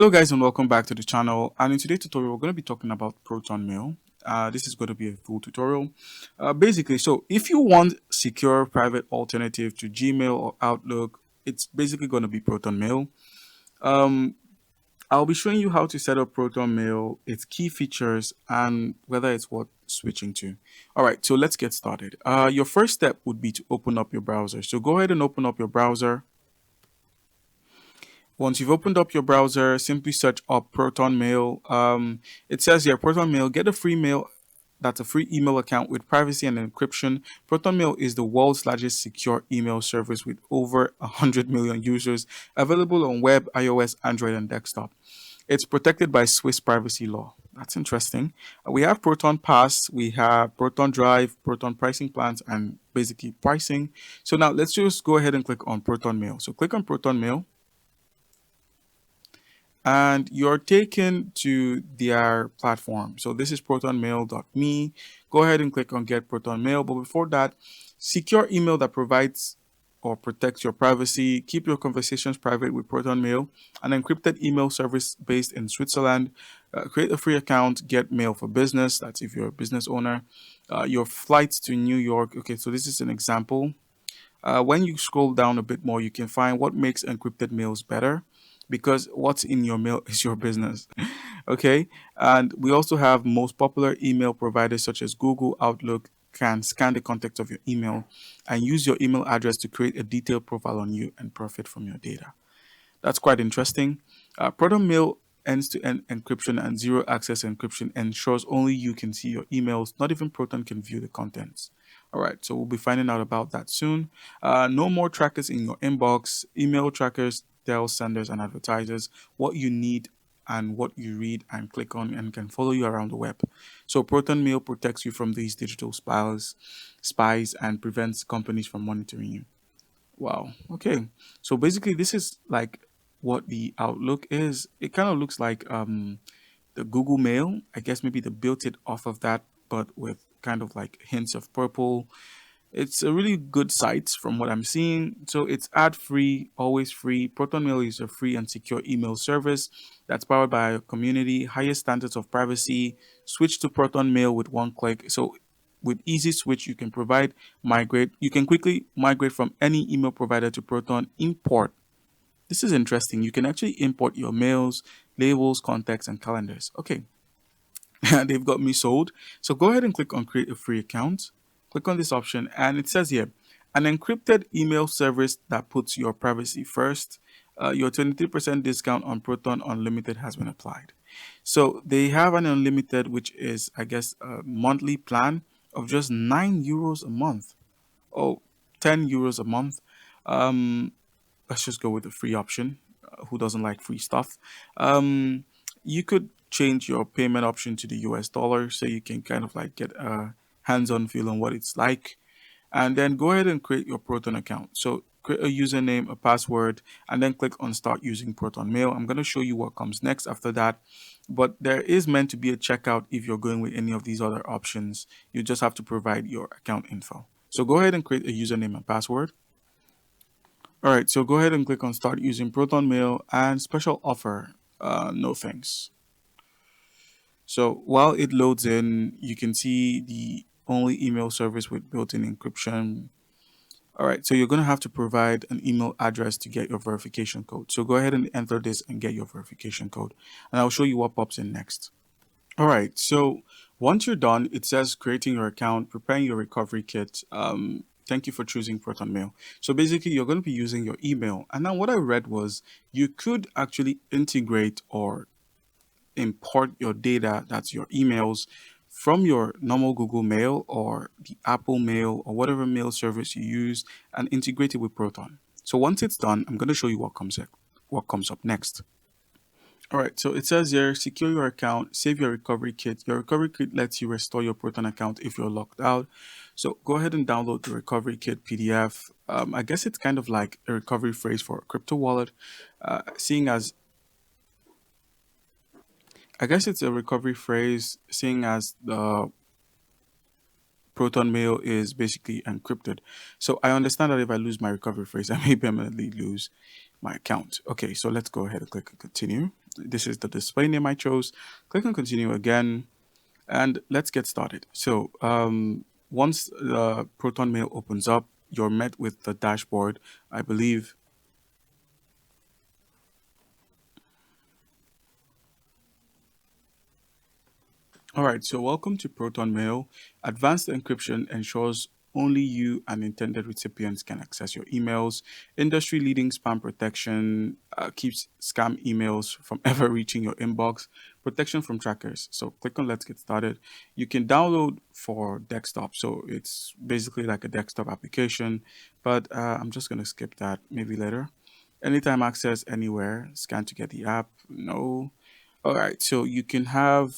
Hello guys and welcome back to the channel, and in today's tutorial we're going to be talking about Proton Mail. This is going to be a full tutorial. Basically, so if you want secure private alternative to Gmail or Outlook, it's basically going to be Proton Mail. Um, I'll be showing you how to set up Proton Mail, its key features, and whether it's worth switching to. Alright, so let's get started. Your first step would be to open up your browser. So go ahead and open up your browser. Once you've opened up your browser, simply search up Proton Mail. It says here, Proton Mail, get a free mail. That's a free email account with privacy and encryption. Proton Mail is the world's largest secure email service with over 100 million users, available on web, iOS, Android, and desktop. It's protected by Swiss privacy law. That's interesting. We have Proton Pass, we have Proton Drive, Proton pricing plans, and basically pricing. So now let's just go ahead and click on Proton Mail. So click on Proton Mail, and you're taken to their platform. So this is protonmail.me. Go ahead and click on Get Proton Mail. But before that, secure email that provides or protects your privacy. Keep your conversations private with Proton Mail, an encrypted email service based in Switzerland. Create a free account. Get mail for business. That's if you're a business owner. Your flights to New York. Okay, so this is an example. When you scroll down a bit more, you can find what makes encrypted mails better, because what's in your mail is your business. Okay. And we also have most popular email providers such as Google, Outlook can scan the context of your email and use your email address to create a detailed profile on you and profit from your data. That's quite interesting. Proton Mail end-to-end encryption and zero access encryption ensures only you can see your emails. Not even Proton can view the contents. All right, so we'll be finding out about that soon. No more trackers in your inbox. Email trackers tell senders and advertisers what you need and what you read and click on, and can follow you around the web. So Proton Mail protects you from these digital spies and prevents companies from monitoring you. Wow. Okay. So basically, this is like what the Outlook is. It kind of looks like the Google Mail. I guess maybe they built it off of that, but with kind of like hints of purple. It's a really good site from what I'm seeing. So it's ad free, always free. Proton Mail is a free and secure email service that's powered by a community, highest standards of privacy. Switch to Proton Mail with one click. So with easy switch, you can quickly migrate from any email provider to Proton. Import. This is interesting. You can actually import your mails, labels, contacts, and calendars. Okay. They've got me sold. So go ahead and click on create a free account. Click on this option, and it says here, an encrypted email service that puts your privacy first. Your 23% discount on Proton Unlimited has been applied. So they have an unlimited, which is, I guess, a monthly plan of just €9 a month. Oh, €10 a month. Um, let's just go with the free option. Who doesn't like free stuff? You could change your payment option to the US dollar so you can kind of like get a hands-on feel on what it's like. And then go ahead and create your Proton account. So create a username, a password, and then click on start using Proton Mail. I'm going to show you what comes next after that. But there is meant to be a checkout if you're going with any of these other options. You just have to provide your account info. So go ahead and create a username and password. All right, so go ahead and click on start using Proton Mail and special offer. No thanks. So while it loads in, you can see the only email service with built-in encryption. All right, so you're going to have to provide an email address to get your verification code. So go ahead and enter this and get your verification code. And I'll show you what pops in next. All right, so once you're done, it says creating your account, preparing your recovery kit. Thank you for choosing Proton Mail. So basically, you're going to be using your email. And now what I read was you could actually integrate or import your data, that's your emails, from your normal Google Mail or the Apple Mail or whatever mail service you use, and integrate it with Proton. So once it's done, I'm going to show you what comes up next. All right, so it says here, secure your account, save your recovery kit. Your recovery kit lets you restore your Proton account if you're locked out. So go ahead and download the recovery kit PDF. I guess it's kind of like a recovery phrase for a crypto wallet, seeing as I guess it's a recovery phrase, seeing as the Proton Mail is basically encrypted. So I understand that if I lose my recovery phrase, I may permanently lose my account. Okay, so let's go ahead and click continue. This is the display name I chose. Click on continue again, and let's get started. So once the Proton Mail opens up, you're met with the dashboard. I believe. All right, so welcome to Proton Mail. Advanced encryption ensures only you and intended recipients can access your emails. Industry leading spam protection keeps scam emails from ever reaching your inbox. Protection from trackers. So click on Let's Get Started. You can download for desktop. So it's basically like a desktop application, but I'm just going to skip that maybe later. Anytime access anywhere, scan to get the app. No. All right, so you can have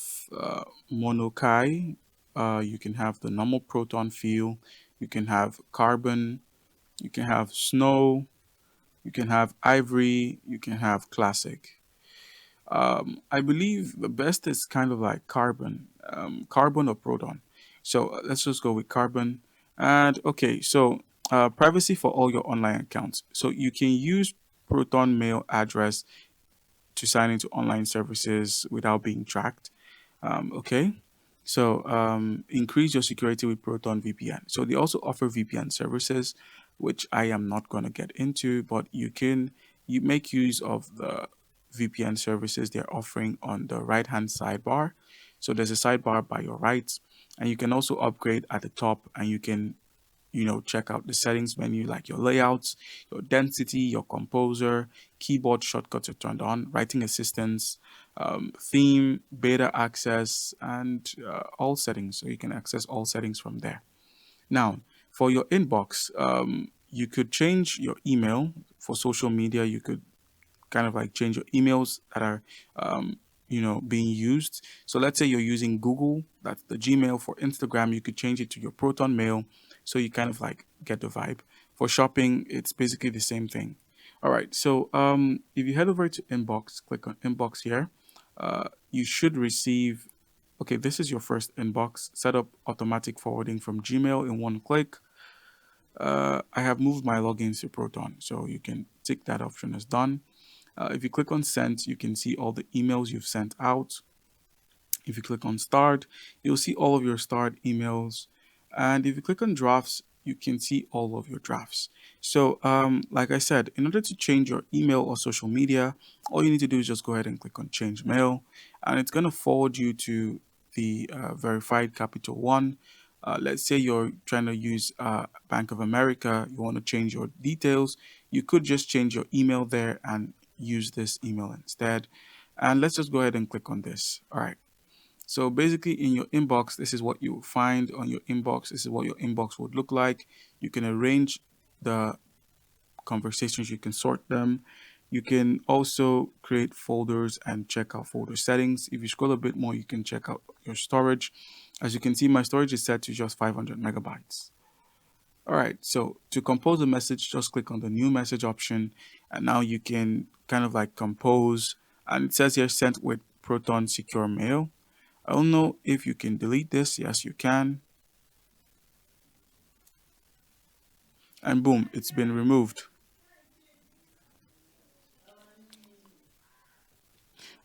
monokai, you can have the normal proton feel, you can have carbon, you can have snow, you can have ivory, you can have classic. I believe the best is kind of like carbon, carbon or proton. So let's just go with carbon. And okay, so privacy for all your online accounts. So you can use Proton mail address to sign into online services without being tracked. Okay. So increase your security with Proton VPN. So they also offer VPN services, which I am not going to get into, but you make use of the VPN services they're offering on the right hand sidebar. So there's a sidebar by your right, and you can also upgrade at the top, and you can check out the settings menu like your layouts, your density, your composer, keyboard shortcuts are turned on, writing assistance, theme, beta access, and all settings. So you can access all settings from there. Now, for your inbox, you could change your email for social media. You could kind of like change your emails that are being used. So let's say you're using Google, that's the Gmail. For Instagram, you could change it to your Proton Mail, so you kind of like get the vibe. For shopping, it's basically the same thing. All right, so if you head over to inbox, click on inbox here. You should receive, okay, this is your first inbox. Set up automatic forwarding from Gmail in one click. I have moved my logins to Proton, so you can tick that option as done. If you click on send, you can see all the emails you've sent out. If you click on start, you'll see all of your start emails. And if you click on drafts, you can see all of your drafts. So, like I said, in order to change your email or social media, all you need to do is just go ahead and click on change mail, and it's going to forward you to the verified Capital One. Let's say you're trying to use Bank of America, you want to change your details, you could just change your email there and use this email instead. And let's just go ahead and click on this. All right. So basically in your inbox, this is what you will find on your inbox. This is what your inbox would look like. You can arrange the conversations, you can sort them. You can also create folders and check out folder settings. If you scroll a bit more, you can check out your storage. As you can see, my storage is set to just 500 megabytes. All right, so to compose a message, just click on the new message option, and now you can kind of like compose. And it says here sent with Proton Secure Mail. I don't know if you can delete this. Yes, you can. And boom, it's been removed.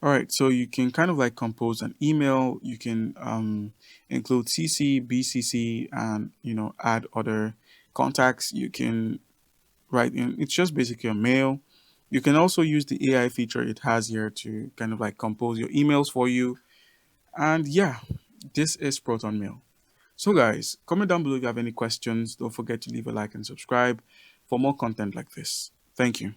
All right, so you can kind of like compose an email. You can include CC, BCC, and add other contacts. You can write in. It's just basically a mail. You can also use the AI feature it has here to kind of like compose your emails for you. And yeah, this is Proton Mail. So guys, comment down below if you have any questions. Don't forget to leave a like and subscribe for more content like this. Thank you.